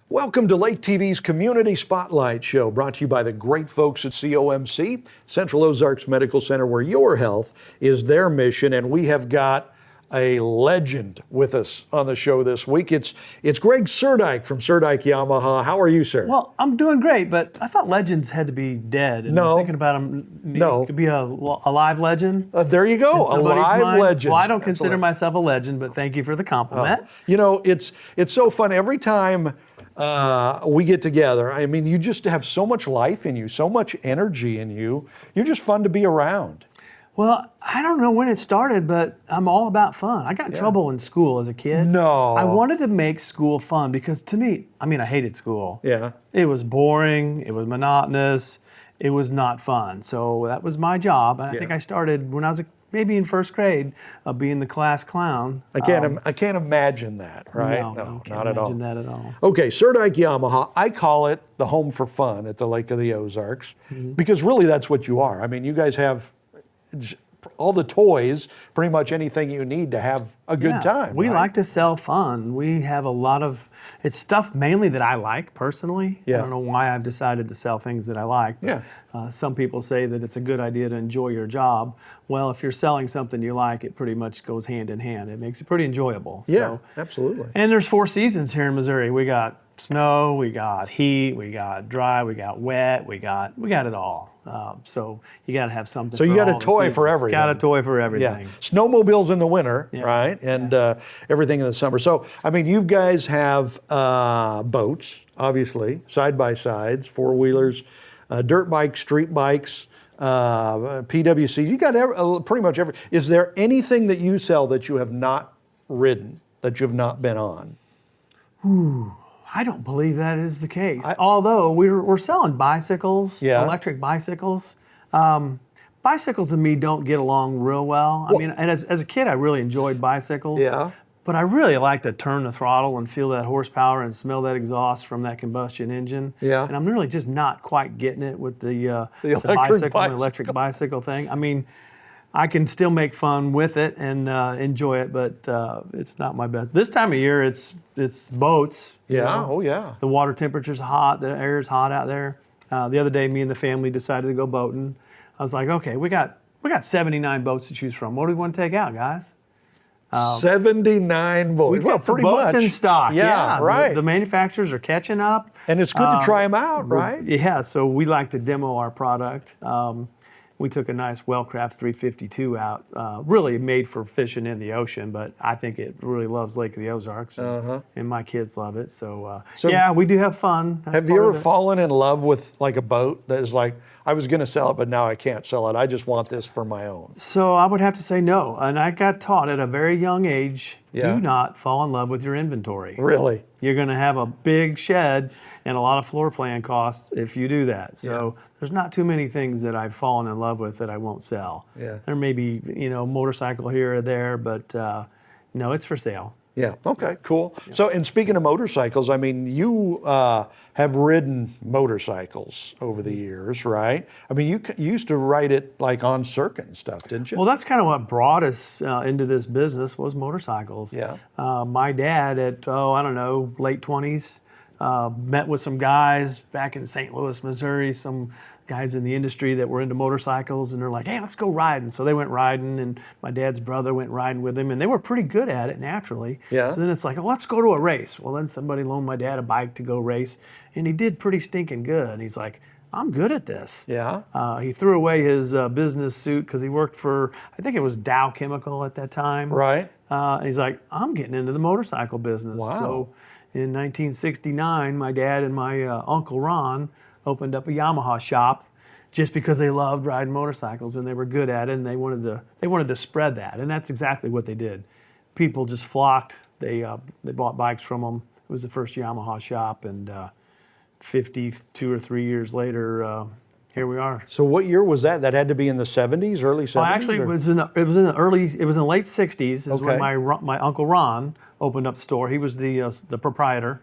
Welcome to Lake TV's Community Spotlight Show, brought to you by the great folks at COMC, Central Ozarks Medical Center, where your health is their mission. And we have got a legend with us on the show this week. It's Greg Surdyke from Surdyke Yamaha. How are you, sir? Well, I'm doing great, but I thought legends had to be dead. And No. thinking about them, No. it could be a live legend. There you go, a Somebody's live mind. legend. Well, I don't consider myself a legend, but thank you for the compliment. You know, it's so fun. Every time we get together, I mean, you just have so much life in you, so much energy in you. You're just fun to be around. Well, I don't know when it started, but I'm all about fun. I got in trouble in school as a kid. No. I wanted to make school fun because to me, I hated school. Yeah. It was boring. It was monotonous. It was not fun. So that was my job. And I think I started when I was maybe in first grade, being the class clown. I can't imagine that, right? No, can't not at all. imagine that at all. Okay, Surdyke Yamaha, I call it the home for fun at the Lake of the Ozarks, because really that's what you are. I mean, you guys have all the toys, pretty much anything you need to have a good time. We right? like to sell fun. We have a lot of, it's stuff mainly that I like personally. Yeah. I don't know why I've decided to sell things that I like. But, Yeah. some people say that it's a good idea to enjoy your job. Well, if you're selling something you like, it pretty much goes hand in hand. It makes it pretty enjoyable. Yeah, absolutely. And there's 4 seasons here in Missouri. We got snow, we got heat, we got dry, we got wet, we got it all. So you got to have something. So you got a toy for everything. Got a toy for everything. Yeah, snowmobiles in the winter, right? And everything in the summer. So, I mean, you guys have boats, obviously, side-by-sides, four-wheelers, dirt bikes, street bikes, PWCs. You got pretty much every. Is there anything that you sell that you have not ridden, that you've not been on? Ooh, I don't believe that is the case. Although we're selling bicycles, electric bicycles. Bicycles and me don't get along real well. I mean, and as a kid, I really enjoyed bicycles. Yeah. But I really like to turn the throttle and feel that horsepower and smell that exhaust from that combustion engine. Yeah. And I'm really just not quite getting it with the electric bicycle thing. I mean, I can still make fun with it and enjoy it, but it's not my best. This time of year, it's boats. Yeah. You know? Oh, yeah. The water temperature's hot. The air's hot out there. The other day, me and the family decided to go boating. I was like, okay, we got 79 boats to choose from. What do we want to take out, guys? 79 boats. We've got some pretty boats much in stock. Yeah, right. The manufacturers are catching up. And it's good to try them out, right? Yeah, so we like to demo our product. We took a nice Wellcraft 352 out, really made for fishing in the ocean, but I think it really loves Lake of the Ozarks, and my kids love it. So yeah, we do have fun. Have you ever fallen in love with like a boat that is like, I was going to sell it, but now I can't sell it. I just want this for my own. So I would have to say no. And I got taught at a very young age, do not fall in love with your inventory. Really? You're going to have a big shed and a lot of floor plan costs if you do that. So there's not too many things that I've fallen in love with that I won't sell. Yeah. There may be, motorcycle here or there, but no, it's for sale. Yeah. Okay. Cool. Yeah. So, and speaking of motorcycles, I mean, you have ridden motorcycles over the years, right? I mean, you used to ride it like on circuit and stuff, didn't you? Well, that's kind of what brought us into this business was motorcycles. Yeah. My dad at late 20s met with some guys back in St. Louis, Missouri. Some guys in the industry that were into motorcycles, and they're like, hey, let's go riding. So they went riding, and my dad's brother went riding with him, and they were pretty good at it naturally. Yeah. So then it's like, oh, let's go to a race. Well, then somebody loaned my dad a bike to go race, and he did pretty stinking good. And he's like, I'm good at this. Yeah. He threw away his business suit because he worked for, I think it was Dow Chemical at that time. Right. And he's like, I'm getting into the motorcycle business. Wow. So in 1969, my dad and my Uncle Ron opened up a Yamaha shop just because they loved riding motorcycles and they were good at it, and they wanted to spread that, and that's exactly what they did. People just flocked. They bought bikes from them. It was the first Yamaha shop, and 52 or 3 years later, here we are. So what year was that? That had to be in the 70s, early 70s? Well, actually, it was in the late 60s. Is when my Uncle Ron opened up the store. He was the proprietor.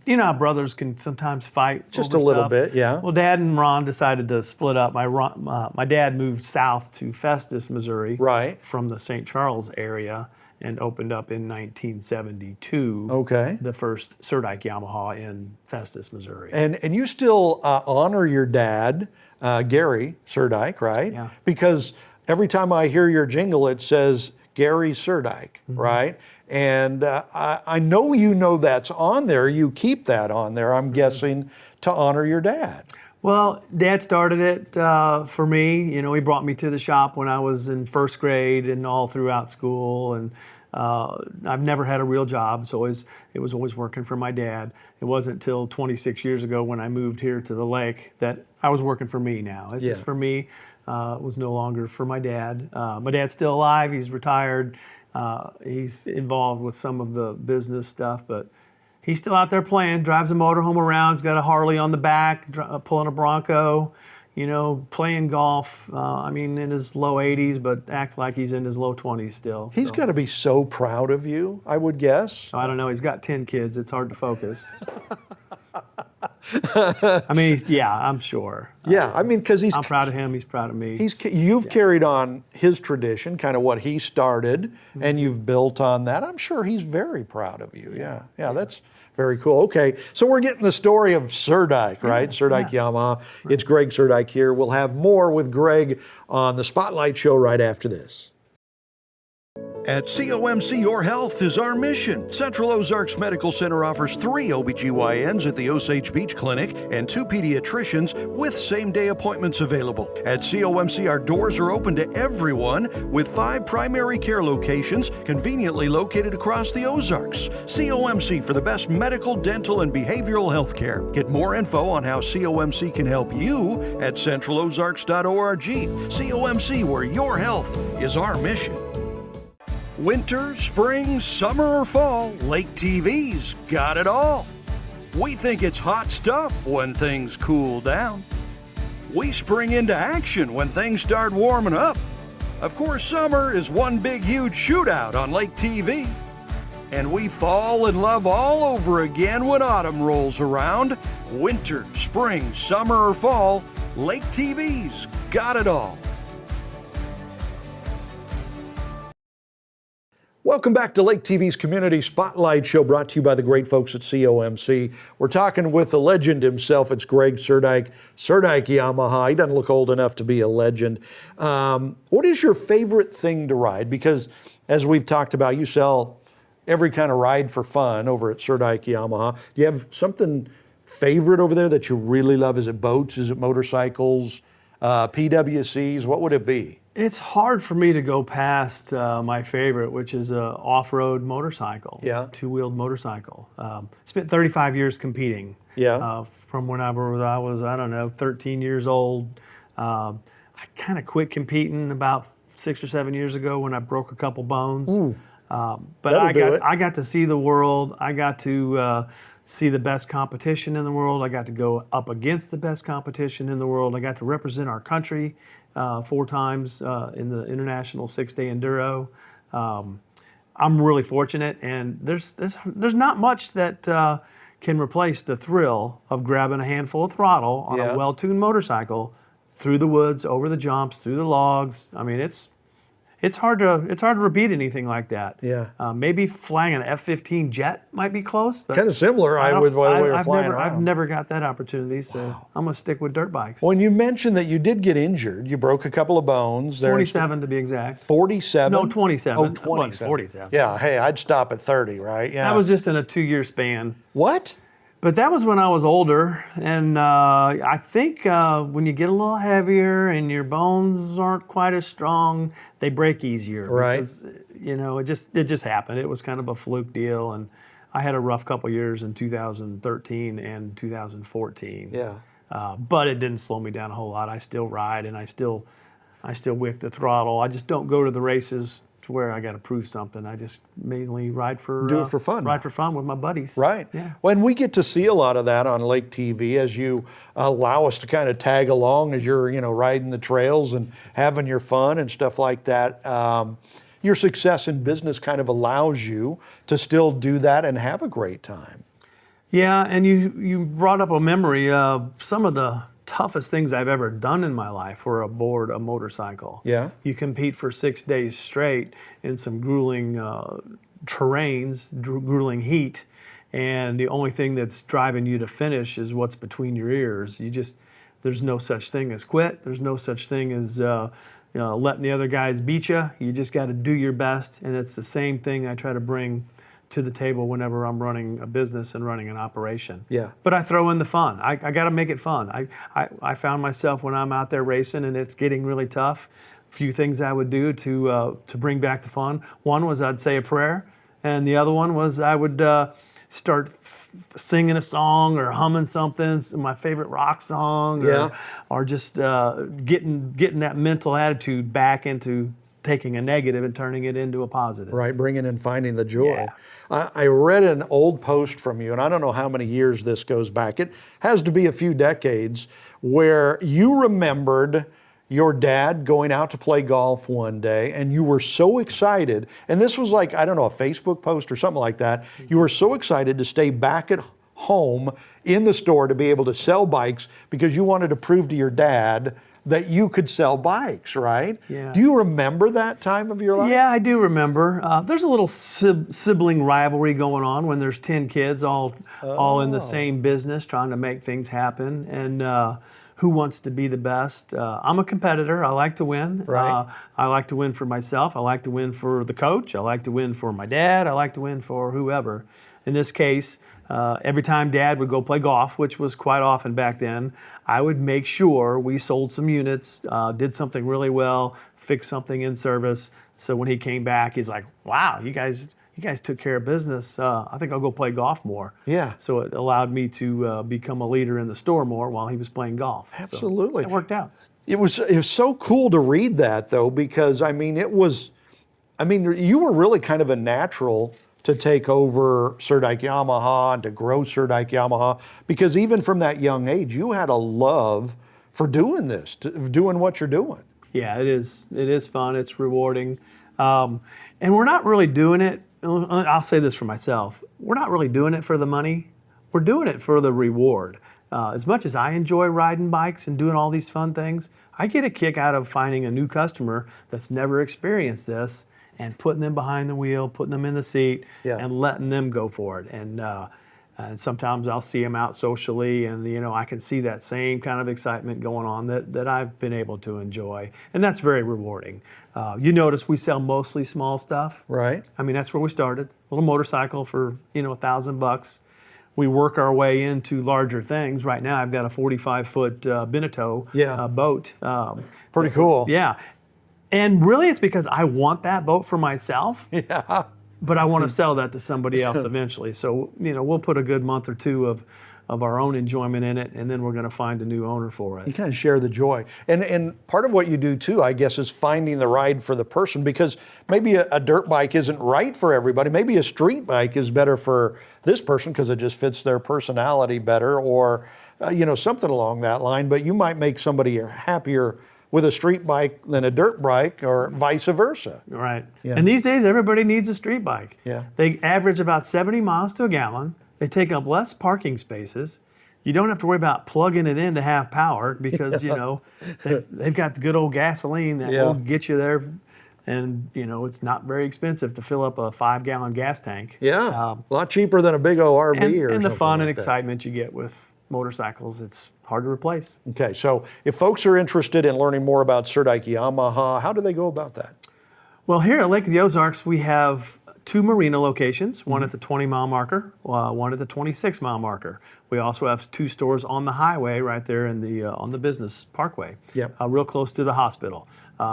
You know how brothers can sometimes fight just over a little stuff. bit, yeah. Well, Dad and Ron decided to split up. My dad moved south to Festus, Missouri, right, from the St. Charles area, Yeah. And opened up in 1972. Okay. The first Surdyke Yamaha in Festus, Missouri. And you still honor your dad, Gary Surdyke, right? Yeah. Because every time I hear your jingle, it says Gary Surdyke, right? And I know you know that's on there. You keep that on there, I'm guessing, to honor your dad. Well, Dad started it for me. You know, he brought me to the shop when I was in first grade and all throughout school. And I've never had a real job, so it was always working for my dad. It wasn't until 26 years ago when I moved here to the lake that I was working for me now. This is for me. It was no longer for my dad. My dad's still alive. He's retired. He's involved with some of the business stuff, but he's still out there playing, drives a motorhome around, he's got a Harley on the back, pulling a Bronco, you know, playing golf. I mean, in his low 80s, but act like he's in his low 20s still. He's got to be so proud of you, I would guess. I don't know, he's got 10 kids, it's hard to focus. I mean, I'm sure. Yeah, I mean, because I'm proud of him, he's proud of me. You've carried on his tradition, kind of what he started, and you've built on that. I'm sure he's very proud of you. Yeah, that's very cool. Okay, so we're getting the story of Surdyke, right? Surdyke Yamaha. Right. It's Greg Surdyke here. We'll have more with Greg on the Spotlight Show right after this. At COMC, your health is our mission. Central Ozarks Medical Center offers 3 OBGYNs at the Osage Beach Clinic and 2 pediatricians with same-day appointments available. At COMC, our doors are open to everyone with 5 primary care locations conveniently located across the Ozarks. COMC for the best medical, dental, and behavioral health care. Get more info on how COMC can help you at centralozarks.org. COMC, where your health is our mission. Winter, spring, summer, or fall, Lake TV's got it all. We think it's hot stuff when things cool down. We spring into action when things start warming up. Of course, summer is one big, huge shootout on Lake TV. And we fall in love all over again when autumn rolls around. Winter, spring, summer, or fall, Lake TV's got it all. Welcome back to Lake TV's Community Spotlight Show, brought to you by the great folks at COMC. We're talking with the legend himself. It's Greg Surdyke, Surdyke Yamaha. He doesn't look old enough to be a legend. What is your favorite thing to ride? Because as we've talked about, you sell every kind of ride for fun over at Surdyke Yamaha. Do you have something favorite over there that you really love? Is it boats? Is it motorcycles? PWCs? What would it be? It's hard for me to go past my favorite, which is an off-road motorcycle, two-wheeled motorcycle. Spent 35 years competing. From when I was, I don't know, 13 years old. I kind of quit competing about 6 or 7 years ago when I broke a couple bones. But I got to see the world. I got to see the best competition in the world. I got to go up against the best competition in the world. I got to represent our country 4 times in the International 6-Day Enduro. I'm really fortunate, and there's not much that can replace the thrill of grabbing a handful of throttle on a well-tuned motorcycle through the woods, over the jumps, through the logs. I mean, it's hard to repeat anything like that. Maybe flying an F-15 jet might be close. But kind of similar, I would, while we were flying around. I've never got that opportunity, so I'm going to stick with dirt bikes. When you mentioned that you did get injured, you broke a couple of bones. 47 to be exact. 47? No, 27. Oh, 27. 47. Yeah, hey, I'd stop at 30, right? Yeah. That was just in a 2-year span. What? But that was when I was older, and I think when you get a little heavier and your bones aren't quite as strong, they break easier. Right. Because, you know, it just happened. It was kind of a fluke deal, and I had a rough couple years in 2013 and 2014. Yeah. But it didn't slow me down a whole lot. I still ride, and I still wick the throttle. I just don't go to the races to where I got to prove something. I just mainly ride for do it for fun. Ride for fun with my buddies. Right. Yeah. When we get to see a lot of that on Lake TV, as you allow us to kind of tag along as you're riding the trails and having your fun and stuff like that. Your success in business kind of allows you to still do that and have a great time. Yeah, and you brought up a memory. Some of the toughest things I've ever done in my life were aboard a motorcycle. Yeah. You compete for 6 days straight in some grueling terrains, grueling heat, and the only thing that's driving you to finish is what's between your ears. There's no such thing as quit. There's no such thing as letting the other guys beat you. You just got to do your best, and it's the same thing I try to bring to the table whenever I'm running a business and running an operation. Yeah. But I throw in the fun. I got to make it fun. I found myself when I'm out there racing and it's getting really tough, a few things I would do to bring back the fun. One was I'd say a prayer, and the other one was I would start singing a song or humming something, my favorite rock song, or just getting that mental attitude back into taking a negative and turning it into a positive. Right, bringing and finding the joy. Yeah. I read an old post from you, and I don't know how many years this goes back. It has to be a few decades, where you remembered your dad going out to play golf one day, and you were so excited, and this was like, I don't know, a Facebook post or something like that. You were so excited to stay back at home in the store to be able to sell bikes because you wanted to prove to your dad that you could sell bikes, right? Yeah. Do you remember that time of your life? Yeah, I do remember. There's a little sibling rivalry going on when there's 10 kids all in the same business trying to make things happen, and who wants to be the best. I'm a competitor. I like to win. Right. I like to win for myself. I like to win for the coach. I like to win for my dad. I like to win for whoever. In this case, every time Dad would go play golf, which was quite often back then, I would make sure we sold some units, did something really well, fixed something in service. So when he came back, he's like, wow, you guys took care of business. I think I'll go play golf more. Yeah. So it allowed me to become a leader in the store more while he was playing golf. Absolutely. So it worked out. It was so cool to read that, though, because, I mean, you were really kind of a natural to take over Surdyke Yamaha and to grow Surdyke Yamaha, because even from that young age, you had a love for doing this, doing what you're doing. Yeah, it is. It is fun. It's rewarding. And we're not really doing it. I'll say this for myself. We're not really doing it for the money. We're doing it for the reward. As much as I enjoy riding bikes and doing all these fun things, I get a kick out of finding a new customer that's never experienced this and putting them behind the wheel, putting them in the seat, and letting them go for it. And sometimes I'll see them out socially, and I can see that same kind of excitement going on that I've been able to enjoy, and that's very rewarding. You notice we sell mostly small stuff, right? I mean, that's where we started. A little motorcycle for $1,000. We work our way into larger things. Right now, I've got a 45-foot Beneteau boat. Pretty cool. Yeah. And really, it's because I want that boat for myself. Yeah. But I want to sell that to somebody else eventually. So, we'll put a good month or two of our own enjoyment in it, and then we're going to find a new owner for it. You kind of share the joy. And part of what you do too, I guess, is finding the ride for the person, because maybe a dirt bike isn't right for everybody. Maybe a street bike is better for this person because it just fits their personality better, or something along that line. But you might make somebody happier with a street bike than a dirt bike, or vice versa. Right. Yeah. And these days, everybody needs a street bike. Yeah. They average about 70 miles to a gallon. They take up less parking spaces. You don't have to worry about plugging it into half power because, they've got the good old gasoline that will get you there. And, it's not very expensive to fill up a 5-gallon gas tank. Yeah, a lot cheaper than a big old RV or something. And the fun like and that. excitement you get with motorcycles, it's hard to replace. Okay, so if folks are interested in learning more about Surdyke Yamaha, how do they go about that? Well, here at Lake of the Ozarks, we have 2 marina locations, one at the 20-mile marker, one at the 26-mile marker. We also have 2 stores on the highway right there in on the business parkway, real close to the hospital.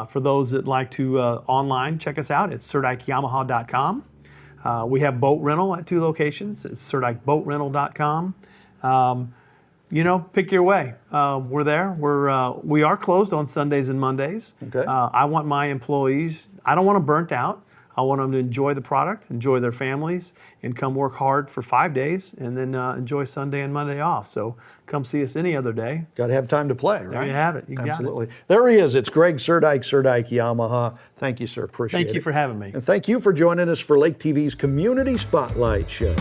For those that like to online, check us out. It's surdykeyamaha.com. We have boat rental at 2 locations. It's surdykeboatrental.com. Pick your way. We're there. We are closed on Sundays and Mondays. Okay. I want my employees, I don't want them burnt out. I want them to enjoy the product, enjoy their families, and come work hard for 5 days, and then enjoy Sunday and Monday off. So come see us any other day. Got to have time to play, right? There you have it. You Absolutely. got it. There he is. It's Greg Surdyke, Surdyke Yamaha. Thank you, sir. Appreciate it. Thank you for having me. And thank you for joining us for Lake TV's Community Spotlight Show.